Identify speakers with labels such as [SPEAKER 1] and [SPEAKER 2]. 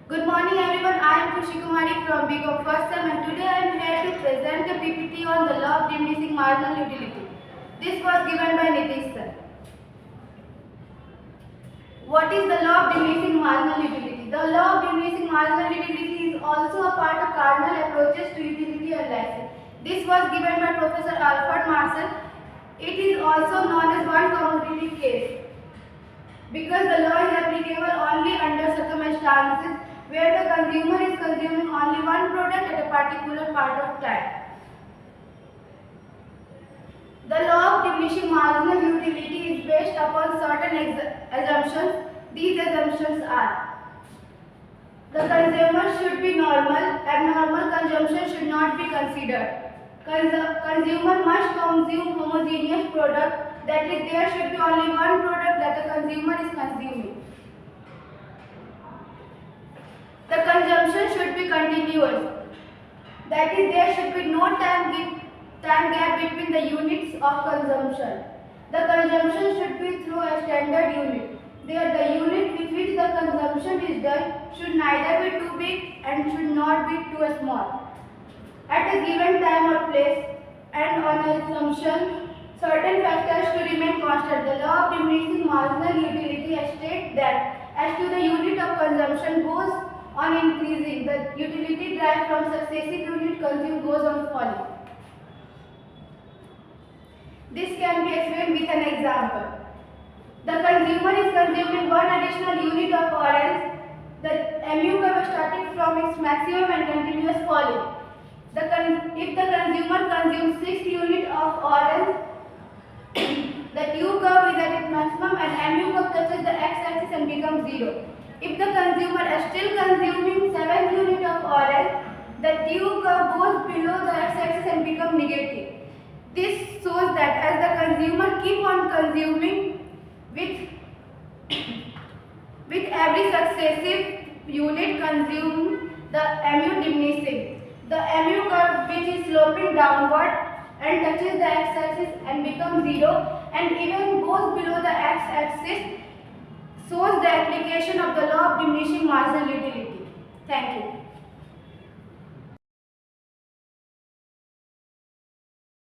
[SPEAKER 1] Good morning everyone, I am Khushi Kumari from BCom first sem and today I am here to present a PPT on the law of diminishing marginal utility. This was given by Nitish sir. What is the law of diminishing marginal utility? The law of diminishing marginal utility is also a part of cardinal approaches to utility analysis. This was given by Professor Alfred Marshall. It is also known as one commodity case because the law is applicable only under circumstances where the consumer is consuming only one product at a particular part of time. The law of diminishing marginal utility is based upon certain assumptions. These assumptions are: the consumer should be normal, abnormal consumption should not be considered. Consumer must consume homogeneous product, that is, there should be only one product that the consumer is consuming. The consumption should be continuous, that is, there should be no time gap between the units of consumption. The consumption should be through a standard unit. There, the unit with which the consumption is done should neither be too big and should not be too small. At a given time or place and on assumption, certain factors to remain constant. The law of diminishing marginal utility states that as to the unit of consumption goes on increasing, the utility derived from successive unit consumed goes on falling. This can be explained with an example. The consumer is consuming one additional unit of orange. The MU curve starting from its maximum and continuous falling. If the consumer consumes 6 units of orange, the U curve is at its maximum and MU curve touches the x-axis and becomes 0. If the consumer is still consuming 7 units of orange, the U curve goes below the x-axis and becomes negative. This shows that as the consumer keep on consuming with every successive unit consumed, the MU diminishing. The MU curve which is sloping downward and touches the x-axis and becomes 0 and even goes below the x-axis shows the application of the law of diminishing marginal utility. Thank you.